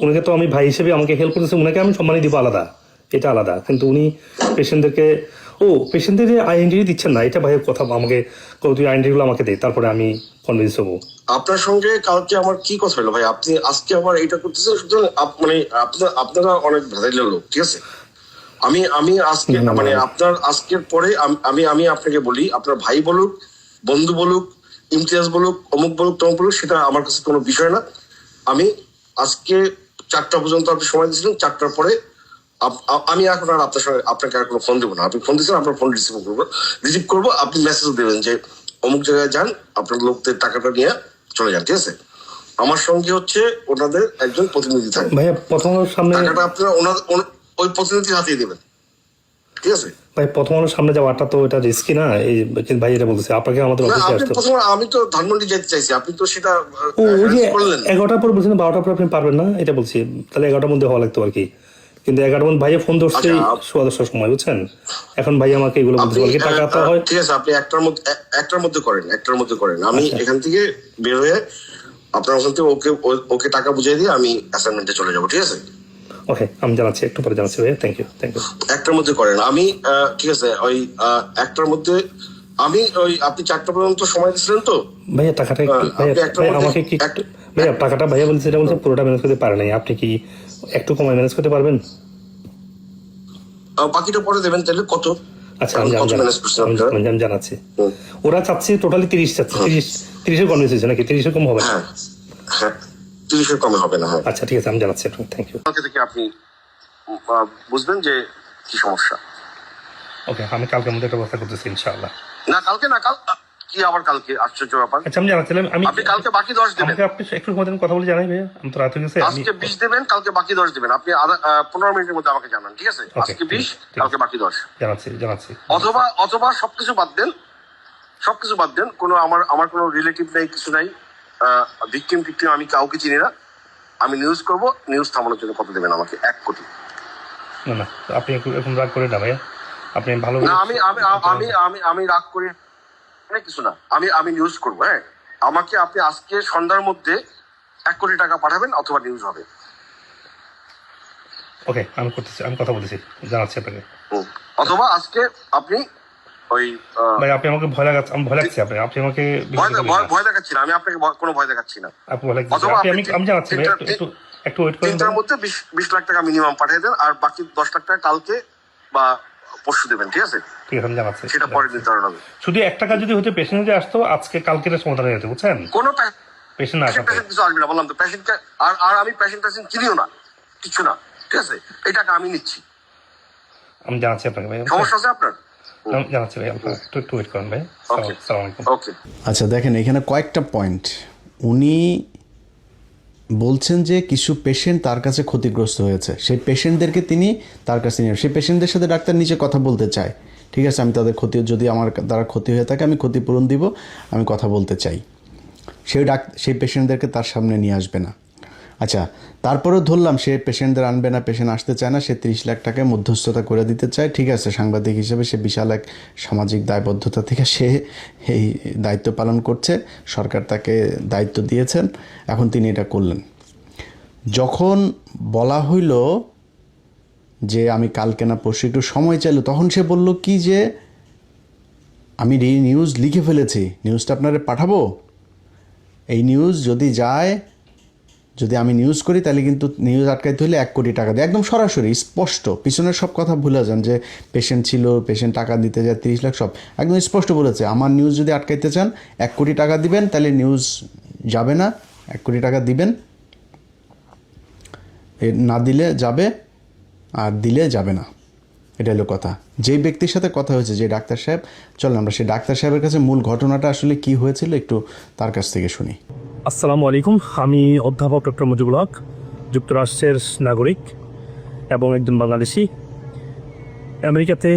Speaker 2: উনিকে তো আমি ভাই হিসেবে আমাকে হেল্প করতেছে, উনাকে আমি সম্মানই দিব আলাদা, এটা আলাদা, কিন্তু উনি পেশেন্টদের যে আইডেন্টিটি দিচ্ছেন না, এটা ভাইয়ের কথা। আমাকে তুই আইডেন্টিটিগুলো আমাকে দে, তারপরে আমি কনভিন্স হবো।
Speaker 3: আপনার সঙ্গে কালকে আমার কি কথা হলো ভাই, আপনি আজকে আবার এটা করতেছেন, সুতরাং মানে আপনারা অনেক ভেজাইলের লোক। ঠিক আছে, আমি আজকে
Speaker 2: না, না,
Speaker 3: মানে
Speaker 2: না।
Speaker 3: আপনার আজকের পরে আমি আপনাকে বলি, আপনার ভাই বলুক, বন্ধু বলুক, ইমতিয়াজ বলুক, অমুক বলুক, তমুক বলুক, সেটা আমার কাছে কোনো বিষয় না। আমি আজকে 4টা পর্যন্ত আপনি সময় দিয়েছিলেন, 4টার পরে আমি এখন আর আপনার সঙ্গে আপনাকে আর কোনো ফোন দেবো না। আপনি ফোন দিয়েছেন, আপনার ফোন রিসিভ করবো। আপনি মেসেজ দেবেন যে অমুক জায়গায় যান, আপনার লোকদের টাকাটা নিয়ে চলে যান, ঠিক আছে? আমার সঙ্গে হচ্ছে ওনাদের একজন প্রতিনিধি থাকবে।
Speaker 2: ভাইয়া প্রথম আলোর সামনে
Speaker 3: টাকাটা আপনারা ওই প্রতিনিধির হাতিয়ে দেবেন, ঠিক আছে?
Speaker 2: ভাই প্রথম আলোর সামনে যাওয়াটা তো এটা রিস্কি না? এই কিন্তু ভাই এটা বলতেছে আপনাকে আমাদের
Speaker 3: না,
Speaker 2: অফিসে
Speaker 3: আপনি
Speaker 2: আসতে
Speaker 3: প্রথমে, আমি তো ধানমন্ডি যেতে চাইছি, আপনি তো সেটা
Speaker 2: ওই যে
Speaker 3: করলেন না।
Speaker 2: 11টার পর বলছেন 12টার পর আপনি পারবেন না, এটা বলছি। তাহলে 11টার মধ্যে হওয়া লাগতো আর কি। কিন্তু 11টার মধ্যে ভাইয়া ফোন ধরছে
Speaker 3: আচ্ছা,
Speaker 2: 10:15 সময়, বুঝছেন? এখন ভাই আমাকে এগুলো বলতে
Speaker 3: আপনি
Speaker 2: বলে কি টাকা তো হয়।
Speaker 3: ঠিক আছে, আপনি একটার মধ্যে করেন। আমি
Speaker 2: আচ্ছা।
Speaker 3: এখান থেকে বের হয়ে আপনার ওখান থেকে ওকে টাকা বুঝিয়ে দিয়ে আমি অ্যাসাইনমেন্টে চলে যাবো, ঠিক আছে?
Speaker 2: ওকে, আমি জানাচ্ছি, একটু পরে জানাচ্ছি ভাইয়া। Thank you.
Speaker 3: একটার মধ্যে করেন। আমি ঠিক আছে, ওই একটার মধ্যে আমি ওই আপনি 4টা পর্যন্ত সময় দিচ্ছিলেন তো
Speaker 2: ভাইয়া টাকাটা একটু ভাইয়া
Speaker 3: আপনি একটার
Speaker 2: ভাইয়া
Speaker 3: মধ্যে
Speaker 2: আমাকে কি ভাইয়া টাকাটা ভাইয়া বলছে এটা বলছে পুরোটা ম্যানেজ করতে পারে নাই, আপনি কি একটু কমায় ম্যানেজ করতে পারবেন?
Speaker 3: বাকিটা পরে দেবেন তাহলে। কত
Speaker 2: আচ্ছা, আমি
Speaker 3: কত ম্যানেজ করছেন আপনারা?
Speaker 2: আমি জানাচ্ছি। ওরা চাচ্ছে টোটালি 30 চাচ্ছে। 30-এর কম হয়েছে নাকি? 30-এর কম হবে?
Speaker 3: হ্যাঁ হ্যাঁ, 30-এর কমে হবে না। হ্যাঁ,
Speaker 2: আচ্ছা ঠিক আছে, আমি জানাচ্ছি। Thank you.
Speaker 3: কালকে থেকে আপনি বুঝবেন যে কি সমস্যা।
Speaker 2: ওকে, আমি কালকের মধ্যে একটা ব্যবস্থা করতেছি ইনশাআল্লাহ।
Speaker 3: না কালকে না, কি আবার কালকে? আশ্চর্য ব্যাপার।
Speaker 2: আচ্ছা, আমি জানাচ্ছিলাম
Speaker 3: আপনি কালকে বাকি 10 দেবেন।
Speaker 2: আমাকে আপনি একটু সময় দেন, কথা বলে জানাই ভাইয়া। আমি তো রাত হয়ে গেছে।
Speaker 3: আজকে 20 দেবেন, কালকে বাকি 10 দেবেন। আপনি 15 মিনিটের মধ্যে আমাকে জানান, ঠিক আছে? আজকে 20, কালকে বাকি 10।
Speaker 2: জানাচ্ছি।
Speaker 3: অথবা সবকিছু বাদ দেন। কোনো আমার কোনো রিলেটিভ নেই, কিছু নাই, ভিকটিম আমি কাউকে চিনি না। আমি নিউজ করব, নিউজ থামানোর জন্য কত দেবেন আমাকে? 1 কোটি।
Speaker 2: না, আপনি এখন রাগ করে না ভাইয়া। আপনি ভালো
Speaker 3: না, আমি রাগ করি না, কিছু না। আমি নিউজ করবো। হ্যাঁ, আমাকে আপনি আজকে সন্ধ্যার মধ্যে 1 কোটি টাকা পাঠাবেন, অথবা নিউজ হবে।
Speaker 2: ওকে, আমি করতেছি, আমি কথা বলতেছি, জানাচ্ছি আপনাকে।
Speaker 3: অথবা আজকে আপনি ওই
Speaker 2: ভাই আপনি আমাকে ভয় লাগাচ্ছেন, আমি ভয় লাগছে আপনি আমাকে
Speaker 3: ভয় দেখাচ্ছি না। আমি আপনাকে কোনো ভয় দেখাচ্ছি না।
Speaker 2: আপনি ভয় লাগছে।
Speaker 3: অথবা
Speaker 2: আমি জানাচ্ছি ভাই, একটু ওয়েট করেন।
Speaker 3: 3টার মধ্যে 20 লাখ টাকা মিনিমাম পাঠিয়ে দেন, আর বাকি 10 লাখ টাকা কালকে বা পরশু দেবেন, ঠিক আছে?
Speaker 2: ঠিক আছে, আমি জানাচ্ছি।
Speaker 3: সেটা পরে নির্ধারণ হবে।
Speaker 2: শুধু 1 টাকা যদি হতে পেশেন্ট যে আসতো, আজকে কালকের সমাধান হয়ে যেত, বুঝছেন?
Speaker 3: কোনো
Speaker 2: পেশেন্ট না
Speaker 3: পেশেন্ট কিছু আসবে না, বললাম তো। পেশেন্টকে আর আমি পেশেন্ট চিনিও না, কিছু না, ঠিক আছে? এই টাকা আমি নিচ্ছি।
Speaker 2: আমি জানাচ্ছি আপনাকে ভাই।
Speaker 3: সমস্যা আছে আপনার?
Speaker 2: আমি জানাচ্ছি ভাই, একটু ওয়েট করেন ভাই। আসসালামু আলাইকুম।
Speaker 3: ওকে।
Speaker 1: আচ্ছা দেখেন, এখানে কয়েকটা পয়েন্ট। উনি বলছেন যে কিছু পেশেন্ট তার কাছে ক্ষতিগ্রস্ত হয়েছে, সেই পেশেন্টদেরকে তিনি তার কাছে নিয়ে, সেই পেশেন্টদের সাথে ডাক্তার নিচে কথা বলতে চায়। ঠিক আছে, আমি তাদের ক্ষতি, যদি আমার দ্বারা ক্ষতি হয়ে থাকে আমি ক্ষতিপূরণ দিব, আমি কথা বলতে চাই। সেই পেশেন্টদেরকে তার সামনে নিয়ে আসবে না। আচ্ছা, তারপরেও ধরলাম সে পেশেন্টদের আনবে না, পেশেন্ট আসতে চায় না, সে 30 লাখ টাকায় মধ্যস্থতা করে দিতে চায়। ঠিক আছে, সাংবাদিক হিসেবে সে বিশাল এক সামাজিক দায়বদ্ধতা থেকে সে এই দায়িত্ব পালন করছে, সরকার তাকে দায়িত্ব দিয়েছেন, এখন তিনি এটা করলেন। যখন বলা হইল যে আমি কালকে না পরশু একটু সময় চাইলো, তখন সে বলল কি যে আমি নিউজ লিখে ফেলেছি, নিউজটা আপনারা পাঠাবো। এই নিউজ যদি যায়, যদি আমি নিউজ করি, তাহলে কিন্তু নিউজ আটকাইতে হলে 1 কোটি টাকা দেয়। একদম সরাসরি স্পষ্ট, পিছনের সব কথা ভুলে যান যে পেশেন্ট ছিল, পেশেন্ট টাকা দিতে যায় 30 লাখ, সব একদম স্পষ্ট বলেছে। আমার নিউজ যদি আটকাইতে চান 1 কোটি টাকা দিবেন, তাহলে নিউজ যাবে না। 1 কোটি টাকা দিবেন, না দিলে যাবে, আর দিলে যাবে না। এটা হলো কথা। যেই ব্যক্তির সাথে কথা হয়েছে, যে ডাক্তার সাহেব, চলেন আমরা সেই ডাক্তার সাহেবের কাছে মূল ঘটনাটা আসলে কি হয়েছিল একটু তার কাছ থেকে শুনি।
Speaker 2: আসসালামু আলাইকুম। আমি অধ্যাপক ডক্টর মুজিবুল হক, যুক্তরাষ্ট্রের নাগরিক এবং একজন বাংলাদেশি। আমেরিকাতে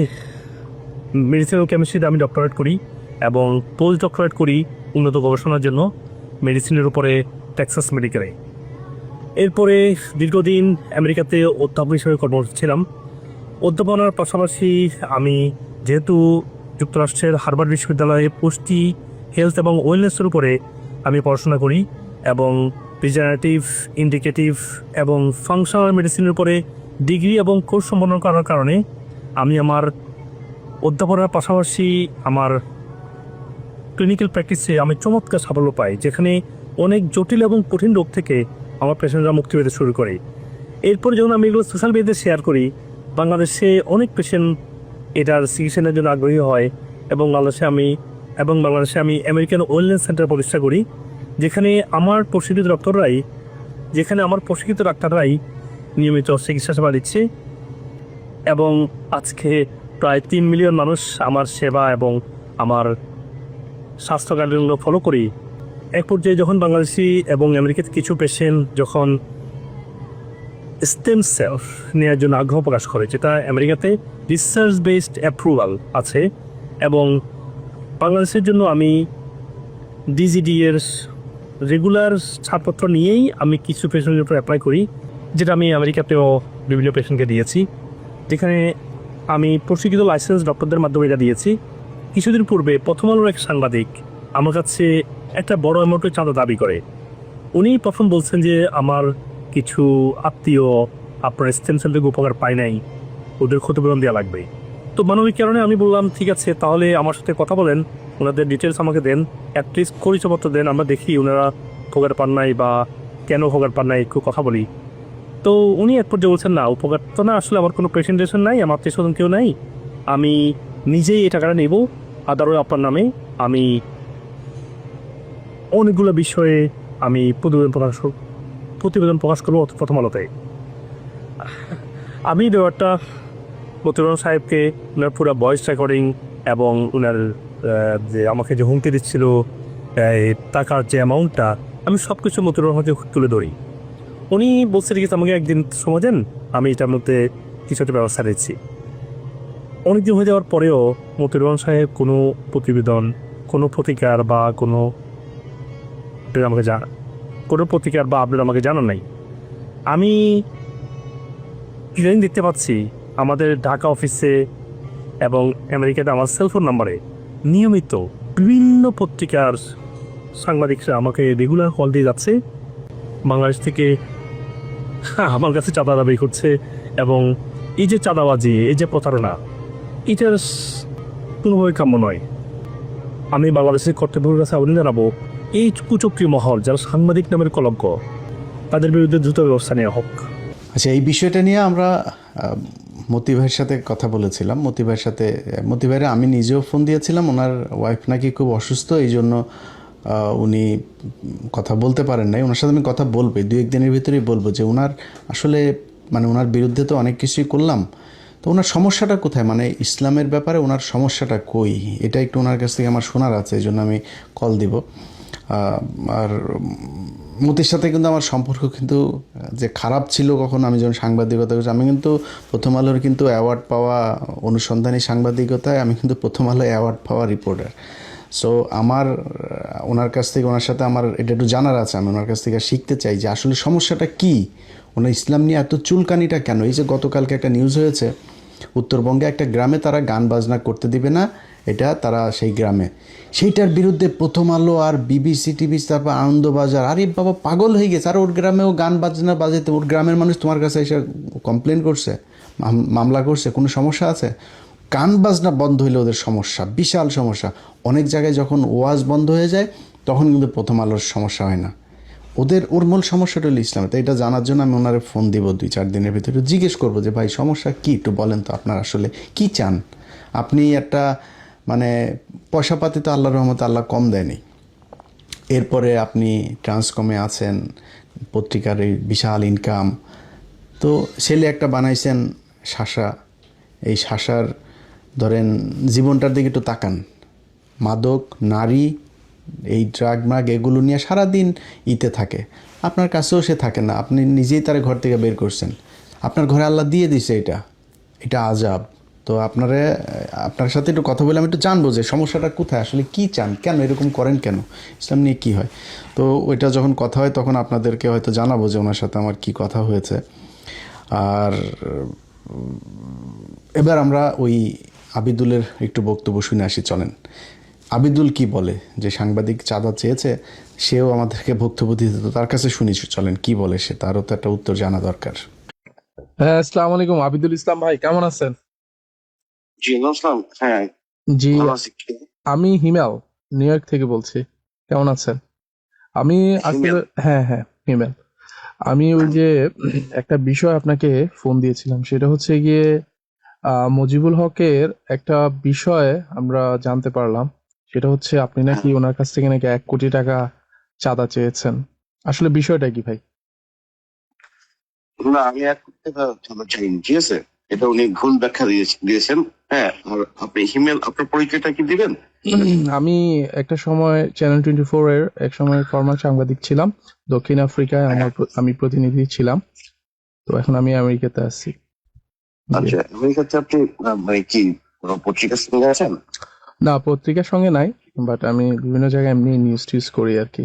Speaker 2: মেডিসিনাল কেমিস্ট্রিতে আমি ডক্টরেট করি এবং পোস্ট ডক্টরেট করি উন্নত গবেষণার জন্য মেডিসিনের উপরে টেক্সাস মেডিকেলে। এরপরে দীর্ঘদিন আমেরিকাতে অধ্যাপক হিসেবে কর্মরত ছিলাম। অধ্যাপনার পাশাপাশি আমি যেহেতু যুক্তরাষ্ট্রের হার্ভার্ড বিশ্ববিদ্যালয়ে পুষ্টি, হেলথ এবং ওয়েলনেসের উপরে আমি পড়াশোনা করি এবং রিজেনারেটিভ, ইন্ডিকেটিভ এবং ফাংশনাল মেডিসিনের উপরে ডিগ্রি এবং কোর্স সম্পন্ন করার কারণে আমি আমার অধ্যাপনার পাশাপাশি আমার ক্লিনিক্যাল প্র্যাকটিসে আমি চমৎকার সাফল্য পাই, যেখানে অনেক জটিল এবং কঠিন রোগ থেকে আমার পেশেন্টরা মুক্তি পেতে শুরু করে। এরপরে যখন আমি এগুলো সোশ্যাল মিডিয়াতে শেয়ার করি, বাংলাদেশে অনেক পেশেন্ট এটার চিকিৎসার জন্য আগ্রহী হয় এবং বাংলাদেশে আমি আমেরিকান ওয়েলনেস সেন্টার প্রতিষ্ঠা করি, যেখানে আমার প্রশিক্ষিত ডাক্তাররাই নিয়মিত চিকিৎসা সেবা দিচ্ছে এবং আজকে প্রায় 3 মিলিয়ন মানুষ আমার সেবা এবং আমার স্বাস্থ্য গাইডলাইনগুলো ফলো করি। এক পর্যায়ে যখন বাংলাদেশি এবং আমেরিকাতে কিছু পেশেন্ট যখন স্টেম সেল নেওয়ার জন্য আগ্রহ প্রকাশ করে, যেটা আমেরিকাতে রিসার্চ বেসড অ্যাপ্রুভাল আছে, এবং বাংলাদেশের জন্য আমি ডিজিডি এর রেগুলার ছাড়পত্র নিয়েই আমি কিছু পেশেন্টের উপর অ্যাপ্লাই করি, যেটা আমি আমেরিকাতেও বিভিন্ন পেশেন্টকে দিয়েছি, যেখানে আমি প্রশিক্ষিত লাইসেন্স ডক্টরদের মাধ্যমে এটা দিয়েছি। কিছুদিন পূর্বে প্রথম আলোর এক সাংবাদিক আমার কাছে একটা বড় অ্যামাউন্টের চাঁদা দাবি করে। উনি প্রথম বলছেন যে আমার কিছু আত্মীয় আপনার স্টেম সেল থেকে উপকার পায় নাই, ওদের ক্ষতিপূরণ দেওয়া লাগবে। তো মানবিক কারণে আমি বললাম ঠিক আছে, তাহলে আমার সাথে কথা বলেন, ওনাদের ডিটেলস আমাকে দেন, অ্যাটলিস্ট পরিচয়পত্র দেন, আমরা দেখি ওনারা উপকার পান নাই বা কেন উপকার পান নাই, একটু কথা বলি। তো উনি এক পর্যায়ে বলছেন না, উপকার তো না, আসলে আমার কোনো প্রেজেন্টেশন নাই, আমার আত্মীয় কেউ নাই, আমি নিজেই এই টাকাটা নেব, আদারও আপনার নামে আমি অনেকগুলো বিষয়ে আমি প্রতিবেদন প্রকাশ করবো প্রথম আলোতে। আমি ব্যাপারটা মতিউর সাহেবকে ওনার পুরো ভয়েস রেকর্ডিং এবং ওনার যে আমাকে যে হুমকি দিচ্ছিল টাকার যে অ্যামাউন্টটা, আমি সব কিছু মতিউর রহমানকে তুলে ধরি। উনি বলছে ঠিক আছে, আমাকে একদিন সময় দেন, আমি এটার মধ্যে কিছু একটা ব্যবস্থা নিচ্ছি। অনেকদিন হয়ে যাওয়ার পরেও মতিউর রহমান সাহেব কোনো প্রতিবেদন, কোনো প্রতিকার বা কোনো আপডেট আমাকে জানান নাই। আমি ইদানিং দেখতে পাচ্ছি আমাদের ঢাকা অফিসে এবং আমেরিকাতে আমার সেলফোন নাম্বারে নিয়মিত বিভিন্ন পত্রিকার সাংবাদিকরা আমাকে রেগুলার কল দিয়ে যাচ্ছে, বাংলাদেশ থেকে আমার কাছে চাঁদা দাবি করছে, এবং এই যে চাঁদাবাজি, এই যে প্রতারণা, এটার কোনোভাবে কাম্য নয়। আমি বাংলাদেশের কর্তৃপক্ষের কাছে আবেদন জানাবো, এই কুচক্রী মহল যারা সাংবাদিক নামের কলঙ্ক, তাদের বিরুদ্ধে দ্রুত ব্যবস্থা নেওয়া হোক।
Speaker 1: আচ্ছা, এই বিষয়টা নিয়ে আমরা মতি ভাইয়ের সাথে কথা বলেছিলাম। মতি ভাইয়ের আমি নিজেও ফোন দিয়েছিলাম, ওনার ওয়াইফ নাকি খুব অসুস্থ, এই জন্য উনি কথা বলতে পারেন নাই। ওনার সাথে আমি কথা বলবো, 2-1 দিনের ভিতরেই বলবো যে ওনার আসলে ওনার বিরুদ্ধে তো অনেক কিছুই করলাম, তো ওনার সমস্যাটা কোথায়, ইসলামের ব্যাপারে ওনার সমস্যাটা কই, এটা একটু ওনার কাছ থেকে আমার শোনার আছে, এই জন্য আমি কল দিব। আর মতির সাথে কিন্তু আমার সম্পর্ক কিন্তু যে খারাপ ছিল কখন, আমি যখন সাংবাদিকতা করছি, আমি কিন্তু প্রথম আলোর কিন্তু অ্যাওয়ার্ড পাওয়া অনুসন্ধানী সাংবাদিকতায় আমি কিন্তু প্রথম আলো অ্যাওয়ার্ড পাওয়া রিপোর্টার। সো আমার ওনার কাছ থেকে, ওনার সাথে আমার এটা একটু জানার আছে, আমি ওনার কাছ থেকে শিখতে চাই যে আসলে সমস্যাটা কী, ওনার ইসলাম নিয়ে এত চুলকানিটা কেন। এই যে গতকালকে একটা নিউজ হয়েছে, উত্তরবঙ্গে একটা গ্রামে তারা গান বাজনা করতে দিবে না, এটা তারা সেই গ্রামে, সেইটার বিরুদ্ধে প্রথম আলো আর বিবিসি টিভি, তারপর আনন্দবাজার, আরে বাবা পাগল হয়ে গেছে, আর ওর গ্রামেও গান বাজনা বাজাইতে, ওর গ্রামের মানুষ তোমার কাছে এসে কমপ্লেন করছে, মামলা করছে, কোনো সমস্যা আছে? গান বাজনা বন্ধ হইলে ওদের সমস্যা, বিশাল সমস্যা। অনেক জায়গায় যখন ওয়াজ বন্ধ হয়ে যায় তখন কিন্তু প্রথম আলোর সমস্যা হয় না, ওর মূল সমস্যাটা হলো ইসলামে। তো এটা জানার জন্য আমি ওনারে ফোন দিব 2-4 দিনের ভিতরে, জিজ্ঞেস করবো যে ভাই সমস্যা কী, একটু বলেন তো, আপনার আসলে কি চান। আপনি একটা পয়সাপাতি তো আল্লাহর রহমতে আল্লাহ কম দেয়নি, এরপরে আপনি ট্রান্সকমে আছেন, পত্রিকার এই বিশাল ইনকাম, তো ছেলে একটা বানাইছেন শাসা, এই শাসার ধরেন জীবনটার দিকে একটু তাকান, মাদক, নারী, এই ড্রাগ এগুলো নিয়ে সারাদিন ইতে থাকে, আপনার কাছেও সে থাকে না, আপনি নিজেই তার ঘর থেকে বের করছেন, আপনার ঘরে আল্লাহ দিয়ে দিছে, এটা আজাব। তো আপনার সাথে একটু কথা বলে আমি একটু জানবো যে সমস্যাটা কোথায়, আসলে কি চান, কেন এরকম করেন, কেন ইসলাম নিয়ে কী হয়। তো ওইটা যখন কথা হয় তখন আপনাদেরকে হয়তো জানাবো যে ওনার সাথে আমার কি কথা হয়েছে। আর এবার আমরা ওই আবিদুলের একটু বক্তব্য শুনে আসি, চলেন। আবিদুল কি বলে, যে সাংবাদিক চাঁদা চেয়েছে, সেও আমাদেরকে বক্তব্য দিতে, তো তার কাছে শুনি, চলেন কি বলে সে, তারও তো একটা উত্তর জানা দরকার।
Speaker 4: হ্যাঁ, আসসালামু আলাইকুম। আবিদুল ইসলাম ভাই, কেমন আছেন?
Speaker 3: জি নমস্কার। হ্যাঁ,
Speaker 4: জি,
Speaker 3: ভালো আছি।
Speaker 4: আমি হিমেল, নিউ ইয়র্ক থেকে বলছি। কেমন আছেন? আমি আসলে,
Speaker 3: হিমেল?
Speaker 4: হ্যাঁ হিমেল, আমি ওই যে একটা বিষয় আপনাকে ফোন দিয়েছিলাম, সেটা হচ্ছে গিয়ে মুজিবুল হকের একটা বিষয় আমরা জানতে পারলাম। সেটা হচ্ছে আপনি নাকি ওনার কাছ থেকে নাকি 1 কোটি টাকা চাঁদা চেয়েছেন। আসলে বিষয়টা কি ভাই?
Speaker 3: না, আমি এক কোটি টাকা চাঁদা চাইনি, ঠিক আছে? এটা উনি ভুল ব্যাখ্যা দিয়েছেন। হ্যাঁ, আর আপনি ইমেল, আপনার পরিচয়টা কি দিবেন?
Speaker 4: আমি একটা সময় চ্যানেল 24 এর এক সময় ফরমান সাংবাদিক ছিলাম। দক্ষিণ আফ্রিকায় আমি প্রতিনিধি ছিলাম। তো এখন আমি আমেরিকাতে আছি। জি।
Speaker 3: আচ্ছা, আমেরিকাতে আপনি মানে কি কোনো পত্রিকার সঙ্গে আছেন?
Speaker 4: না, পত্রিকার সঙ্গে নাই, বাট আমি বিভিন্ন জায়গায় এমনি নিউজ টিউজ করি আর কি।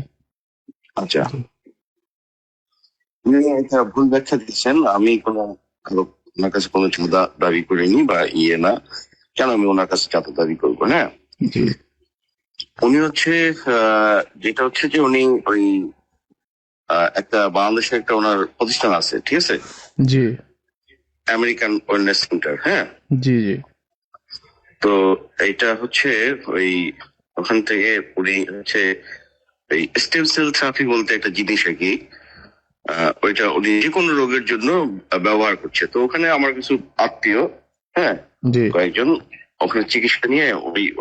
Speaker 3: আচ্ছা,
Speaker 4: জি।
Speaker 3: উনি একটা ভুল ব্যাখ্যা দিচ্ছেন। আমি কোনো কারো ওনার কাছে কোনো চাঁদা দাবি করিনি বা না। কেন আমি ওনার কাছে চাঁদা দাবি করবো? হ্যাঁ,
Speaker 4: জি
Speaker 3: উনি হচ্ছে যেটা হচ্ছে যে উনি ওই একটা বাংলাদেশের একটা ওনার প্রতিষ্ঠান আছে, ঠিক আছে?
Speaker 4: জি
Speaker 3: আমেরিকান ওয়েলনেস সেন্টার। হ্যাঁ,
Speaker 4: জি জি
Speaker 3: তো এইটা হচ্ছে ওই ওখান থেকে উনি হচ্ছে এই স্টেম সেল থেরাপি বলতে একটা জিনিস আর কি, ওইটা উনি যে কোনো রোগের জন্য ব্যবহার করছে। তো ওখানে আমার কিছু আত্মীয়, হ্যাঁ,
Speaker 4: জি
Speaker 3: কয়েকজন ওখানে চিকিৎসা নিয়ে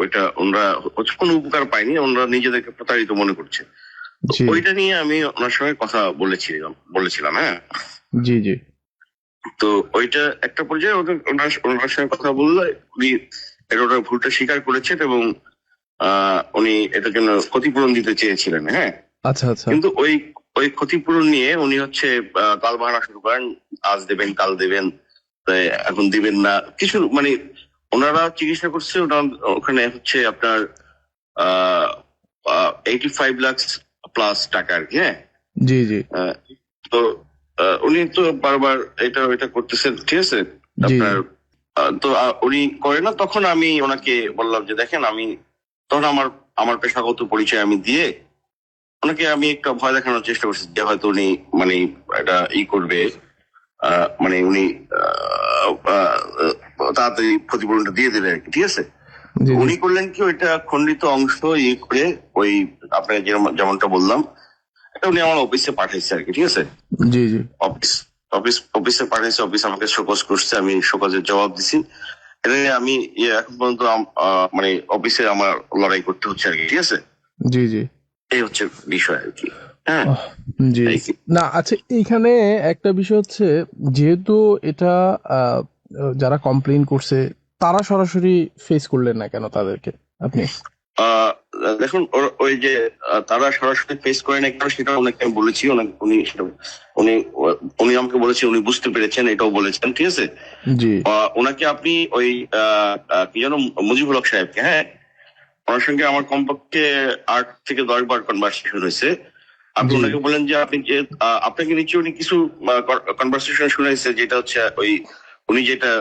Speaker 3: ওইটা ওনারা হচ্ছে কোনো উপকার পায়নি, ওনারা নিজেদেরকে প্রতারিত মনে করছে। তো
Speaker 4: জি
Speaker 3: ওইটা নিয়ে আমি ওনার সঙ্গে কথা বলেছিলাম। হ্যাঁ,
Speaker 4: জি জি
Speaker 3: তো ওইটা একটা পর্যায়ে ওনার সঙ্গে কথা বললে উনি ওনার ভুলটা স্বীকার করেছেন এবং উনি এটার জন্য ক্ষতিপূরণ দিতে চেয়েছিলেন। হ্যাঁ,
Speaker 4: আচ্ছা আচ্ছা
Speaker 3: কিন্তু ওই ওই ক্ষতিপূরণ নিয়ে উনি হচ্ছে কাল ভাড়া শুরু করেন। আজ দেবেন, কাল দেবেন, তাই এখন দিবেন না কিছু, মানে ওনারা চিকিৎসা করছে ওখানে হচ্ছে আপনার 85 লাখ প্লাস টাকা আর কি। হ্যাঁ,
Speaker 4: জি জি
Speaker 3: আহ, তো উনি তো বারবার এটা ওইটা করতেছেন, ঠিক আছে?
Speaker 4: জি
Speaker 3: আপনার তো উনি করে না। তখন আমি ওনাকে বললাম যে দেখেন, আমি তখন আমার পেশাগত পরিচয় আমি দিয়ে ওনাকে আমি একটা ভয় দেখানোর চেষ্টা করছি যে হয়তো উনি মানে এটা করবে, মানে উনি তাড়াতাড়ি ক্ষতিপূরণটা দিয়ে দেবে আর কি, ঠিক আছে?
Speaker 4: জি জি
Speaker 3: উনি করলেন কি, ওইটা খণ্ডিত অংশ করে ওই আপনার যেমনটা বললাম, এটা উনি আমার অফিসে পাঠাইছে আর কি, ঠিক আছে?
Speaker 4: জি জি
Speaker 3: অফিসে পাঠাইছে, অফিস আমাকে শোকজ করছে, আমি শোকজের জবাব দিছি। এটা নিয়ে আমি এখন পর্যন্ত মানে অফিসে আমার লড়াই করতে হচ্ছে আর কি, ঠিক আছে?
Speaker 4: জি জি
Speaker 3: এই হচ্ছে বিষয় আর কি। হ্যাঁ,
Speaker 4: আহ, জি
Speaker 3: এই কি।
Speaker 4: না, আচ্ছা, এইখানে একটা বিষয় হচ্ছে, যেহেতু এটা আহ, যারা কমপ্লেইন করছে তারা সরাসরি ফেস করলেন না কেন তাদেরকে আপনি?
Speaker 3: আহ দেখুন, ওই যে তারা সরাসরি ফেস করে না কেন সেটা ওনাকে আমি বলেছি। উনি উনি আমাকে বলেছে উনি বুঝতে পেরেছেন, এটাও বলেছেন, ঠিক আছে?
Speaker 4: জি
Speaker 3: ওনাকে আপনি ওই কি যেন মুজিবুল হক সাহেবকে, হ্যাঁ, ওনার সঙ্গে আমার কমপক্ষে 8 থেকে 10 বার কনভারসেশন হয়েছে। আপনি
Speaker 4: জি
Speaker 3: ওনাকে বলেন যে আপনি যে আপনাকে নিশ্চয়ই উনি কিছু কনভারসেশন শুনেছে, যেটা হচ্ছে ওই উনি যেটা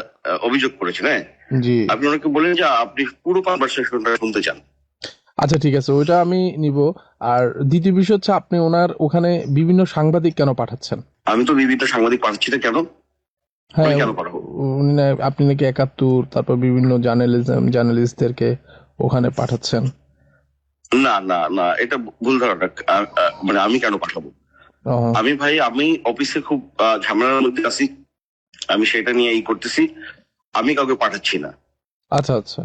Speaker 3: অভিযোগ করেছেন। হ্যাঁ,
Speaker 4: জি
Speaker 3: আপনি ওনাকে বলেন যে আপনি পুরো কনভারসেশনটা শুনতে চান।
Speaker 4: আচ্ছা, ঠিক আছে, ওইটা আমি নিব। আর দ্বিতীয় বিষয় হচ্ছে, আপনি ওনার ওখানে বিভিন্ন সাংবাদিক কেন পাঠাচ্ছেন?
Speaker 3: আমি তো বিভিন্ন সাংবাদিক পাঠাচ্ছি না, কেন? আমি
Speaker 4: হ্যাঁ,
Speaker 3: কেন পাঠাবো?
Speaker 4: আপনি নাকি 71, তারপর বিভিন্ন জার্নালিস্টদেরকে ওখানে পাঠাচ্ছেন।
Speaker 3: না না না, এটা ভুল ধারণা। মানে আমি কেন পাঠাবো?
Speaker 4: ও,
Speaker 3: আমি অফিসে খুব ঝামেলার মধ্যে আছি, আমি সেটা নিয়ে করতেছি। আমি কাউকে পাঠাচ্ছি না।
Speaker 4: আচ্ছা আচ্ছা,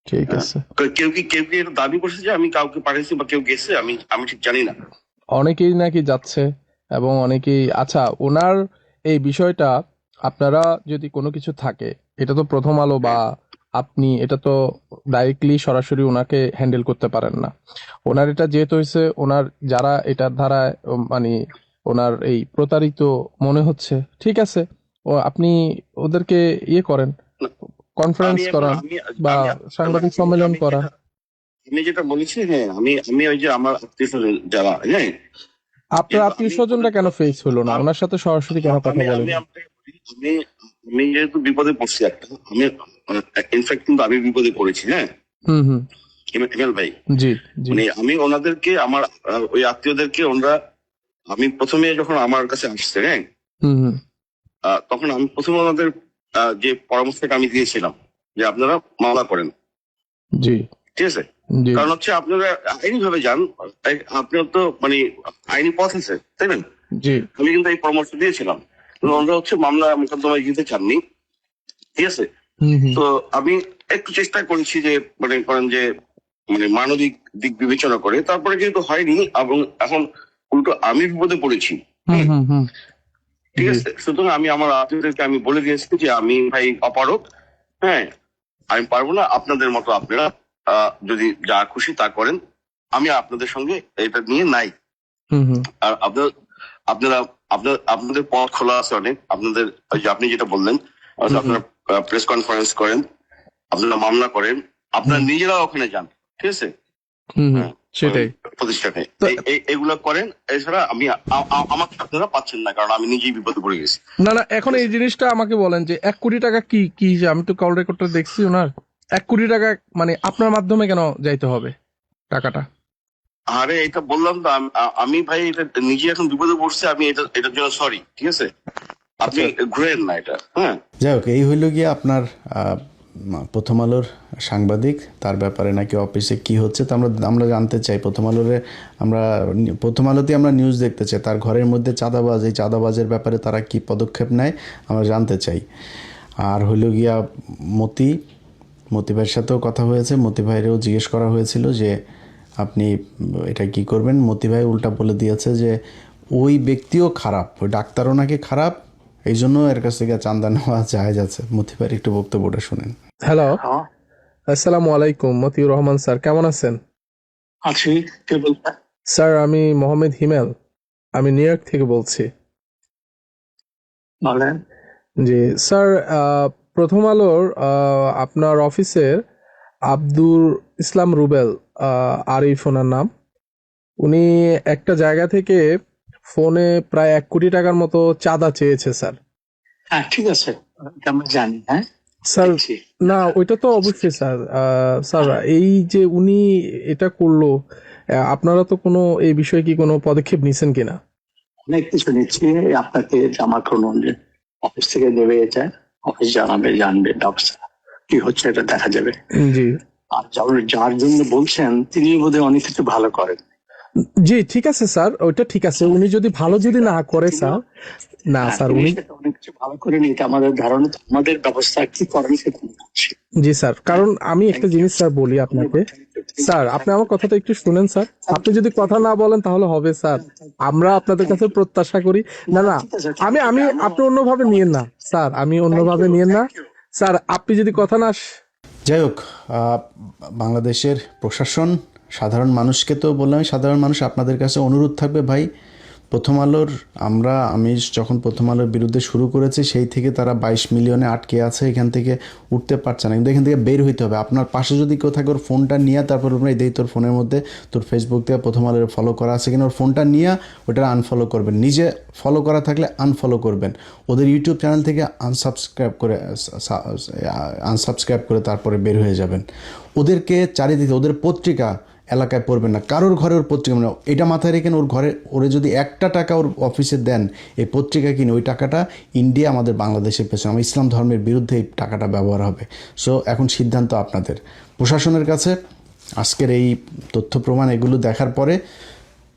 Speaker 4: ঠিক
Speaker 3: হ্যাঁ,
Speaker 4: আছে।
Speaker 3: কেউ কি এটা দাবি করছে যে আমি কাউকে পাঠাইছি বা কেউ গেছে? আমি ঠিক জানি না।
Speaker 4: অনেকেই নাকি যাচ্ছে, এবং অনেকেই, আচ্ছা, ওনার এই বিষয়টা, আপনারা যদি কোনো কিছু থাকে, এটা তো প্রথম আলো বা আপনি এটা তো ডাইরেক্টলি সরাসরি ওনাকে হ্যান্ডেল করতে পারেন না। ওনার এটা যেহেতু হয়েছে, ওনার যারা এটার দ্বারা মানে ওনার এই প্রতারিত মনে হচ্ছে, ঠিক আছে, আপনি ওদেরকে করেন, কনফারেন্স
Speaker 3: আমি এখন
Speaker 4: করান
Speaker 3: আমি
Speaker 4: বা
Speaker 3: আমি
Speaker 4: সাংবাদিক সম্মেলন
Speaker 3: আমি
Speaker 4: করান।
Speaker 3: আমি যেটা বলেছি, হ্যাঁ, আমি ওই যে আমার আত্মীয় যারা, হ্যাঁ,
Speaker 4: আপনার আত্মীয় স্বজনরা কেন ফেস হলো না? ওনার সাথে সরাসরি কেন কথা
Speaker 3: আমি
Speaker 4: বলেন?
Speaker 3: আমি আপনাকে বলি, আমি যেহেতু বিপদে পড়ছি একটা, আমি ইনফ্যাক্ট কিন্তু আমি বিপদে পড়েছি। হ্যাঁ,
Speaker 4: হুম হুম
Speaker 3: হিমেল ভাই,
Speaker 4: জি জি
Speaker 3: মানে আমি ওনাদেরকে আমার ওই আত্মীয়দেরকে আমি প্রথমে যখন আমার কাছে আসছে, হ্যাঁ,
Speaker 4: হুম হুম
Speaker 3: তখন আমি প্রথমে ওনাদের যে পরামর্শটা আমি দিয়েছিলাম যে আপনারা মামলা করেন,
Speaker 4: জি
Speaker 3: ঠিক আছে?
Speaker 4: জি
Speaker 3: কারণ হচ্ছে আপনারা আইনি ভাবে যান, আপনার তো মানে আইনি পথ আছে, তাই না?
Speaker 4: জি।
Speaker 3: আমি কিন্তু এই পরামর্শ দিয়েছিলাম, কিন্তু ওনারা হচ্ছে মামলা মোকদ্দমায় যেতে চাননি, ঠিক আছে। তো আমি একটু চেষ্টা করেছি যে মানে করেন যে মানে মানবিক দিক বিবেচনা করে, তারপরে যেহেতু হয়নি এবং এখন উল্টো আমি বিপদে পড়েছি, ঠিক
Speaker 4: জি।
Speaker 3: আছে। সুতরাং আমি আমার আত্মীয়দেরকে আমি বলে দিয়েছি যে আমি ভাই অপারক, হ্যাঁ, আমি পারবো না, আপনাদের মতো আপনারা যদি যা খুশি তা করেন, আমি আপনাদের সঙ্গে এটা নিয়ে নাই। আর আপনারা আপনাদের পথ খোলা আছে অনেক, আপনাদের ওই যে আপনি যেটা বললেন, আপনারা প্রেস কনফারেন্স করেন, আপনারা মামলা করেন, আপনারা নিজেরা ওখানে যান, ঠিক আছে,
Speaker 4: সেটাই
Speaker 3: প্রতিষ্ঠানে এগুলো করেন। এছাড়া আমাকে আপনারা পাচ্ছেন না, কারণ আমি নিজেই বিপদে পড়ে গেছি।
Speaker 4: না না, এখন এই জিনিসটা আমাকে বলেন যে 1 কোটি টাকা কি কি হিসাবে? আমি তো কল রেকর্ডটা দেখছি ওনার। 1 কোটি টাকা মানে আপনার মাধ্যমে কেন যাইতে হবে টাকাটা?
Speaker 3: আরে এটা বললাম তো, আমি ভাই এটা নিজে এখন বিপদে পড়ছে, আমি এটার জন্য সরি, ঠিক আছে, আপনি ঘুরেন না এটা। হ্যাঁ,
Speaker 1: যাই হোক, এই হইল গিয়ে আপনার প্রথম আলোর সাংবাদিক, তার ব্যাপারে নাকি অফিসে কি হচ্ছে তা আমরা জানতে চাই। প্রথম আলোতে আমরা নিউজ দেখতে চাই, তার ঘরের মধ্যে চাঁদাবাজ, এই চাঁদাবাজের ব্যাপারে তারা কি পদক্ষেপ নেয় আমরা জানতে চাই। আর হইল গিয়া মতি ভাইয়ের সাথেও কথা হয়েছে, মতি ভাইয়েরও জিজ্ঞেস করা হয়েছিল যে আপনি এটা কি করবেন। মতি ভাই উল্টা বলে দিয়েছে যে ওই ব্যক্তিও খারাপ, ওই ডাক্তারও নাকি খারাপ, এই জন্য এর কাছ থেকে চাঁদা নেওয়া জায়েজ আছে। মতি ভাইয়ের একটু বক্তব্যটা শুনেন।
Speaker 4: হ্যালো, আসসালামু আলাইকুম। মতিউর রহমান স্যার, কেমন আছেন?
Speaker 5: আছি, কে বলছেন?
Speaker 4: স্যার, আমি মোহাম্মদ হিমেল, আমি নিউ ইয়র্ক থেকে বলছি।
Speaker 5: বলেন।
Speaker 4: জি স্যার, প্রথম আলোর আপনার অফিসের আব্দুল ইসলাম রুবেল, আরিফ ওনার নাম, উনি একটা জায়গা থেকে ফোনে প্রায় 1 কোটি টাকার মতো চাঁদা চেয়েছে স্যার।
Speaker 5: হ্যাঁ, ঠিক আছে, এটা আমি জানি। হ্যাঁ
Speaker 4: স্যার,
Speaker 5: দেখছি।
Speaker 4: না ওইটা তো অবশ্যই স্যার। স্যার, এই যে উনি এটা করলো, আপনারা তো কোনো এই বিষয়ে কি কোনো পদক্ষেপ নিছেন কিনা?
Speaker 5: অনেক কিছু নিচ্ছি, আপনাকে জামা করুন যে অফিস থেকে দেবে, এটা অফিস জানবে ব্যবস্থা কি হচ্ছে, এটা দেখা যাবে।
Speaker 4: জি
Speaker 5: আর যার জন্য বলছেন তিনি বোধহয় অনেক কিছু ভালো করেন।
Speaker 4: জি, ঠিক আছে স্যার, ওইটা ঠিক আছে। উনি যদি ভালো যদি না করে স্যার, না
Speaker 5: হ্যাঁ,
Speaker 4: স্যার,
Speaker 5: তিনি
Speaker 4: উনি
Speaker 5: সেটা অনেক কিছু ভালো করেনি, এটা আমাদের ধারণা। তো আমাদের ব্যবস্থা কি করেন সেটা আমি করছি।
Speaker 4: জি স্যার, কারণ আমি একটা জিনিস স্যার বলি আপনাকে। স্যার, আপনি আমার কথাটা একটু শুনেন স্যার। আপনি যদি কথা না বলেন তাহলে হবে স্যার। আমরা আপনাদের কাছে প্রত্যাশা করি। না না, আমি আমি আপনি অন্যভাবে নিয়েন না স্যার, আমি অন্যভাবে নিয়েন না স্যার। আপনি যদি কথা না
Speaker 1: যাই হোক, বাংলাদেশের প্রশাসন সাধারণ মানুষকে তো বললাম, সাধারণ মানুষ আপনাদের কাছে অনুরোধ থাকবে ভাই, আমি যখন প্রথম আলোর বিরুদ্ধে শুরু করেছি সেই থেকে তারা 22 মিলিয়নে আটকে আছে, এখান থেকে উঠতে পারছে না, কিন্তু এখান থেকে বের হইতে হবে। আপনার পাশে যদি কেউ থাকে, ওর ফোনটা নিয়ে, তারপর আপনার এই তোর ফোনের মধ্যে তোর ফেসবুক থেকে প্রথম আলোর ফলো করা আছে কিনা, ওর ফোনটা নিয়ে ওটা আনফলো করবেন। নিজে ফলো করা থাকলে আনফলো করবেন, ওদের ইউটিউব চ্যানেল থেকে আনসাবস্ক্রাইব করে তারপরে বের হয়ে যাবেন। ওদেরকে চারিদিকে, ওদের পত্রিকা এলাকায় পড়বেন না, কারোর ঘরে ওর পত্রিকা মানে এটা মাথায় রেখেন। ওরে যদি 1 টাকা ওর অফিসে দেন, এই পত্রিকা কিনে, ওই টাকাটা ইন্ডিয়া আমাদের বাংলাদেশের পেছনে, আমার ইসলাম ধর্মের বিরুদ্ধে এই টাকাটা ব্যবহার হবে। সো এখন সিদ্ধান্ত আপনাদের, প্রশাসনের কাছে। আজকের এই তথ্য প্রমাণ এগুলো দেখার পরে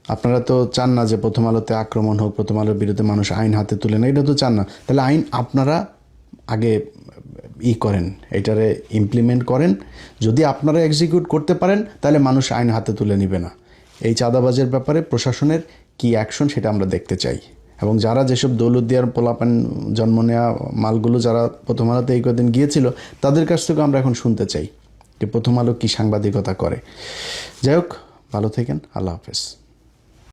Speaker 1: আপনারা তো চান না যে প্রথম আলোতে আক্রমণ হোক, প্রথম আলোর বিরুদ্ধে মানুষ আইন হাতে তুলে না, এটা তো চান না। তাহলে আইন আপনারা আগে করেন, এটারে ইমপ্লিমেন্ট করেন। যদি আপনারা এক্সিকিউট করতে পারেন তাহলে মানুষ আইন হাতে তুলে নেবে না। এই চাঁদাবাজের ব্যাপারে প্রশাসনের কি অ্যাকশন সেটা আমরা দেখতে চাই। এবং যারা যেসব দৌলতদিয়ার পোলাপান জন্ম নেওয়া মালগুলো যারা প্রথম আলোতে এই কদিন গিয়েছিল, তাদের কাছ থেকে আমরা এখন শুনতে চাই যে প্রথম আলো কী সাংবাদিকতা করে। যাই হোক, ভালো থাকেন, আল্লাহ হাফেজ।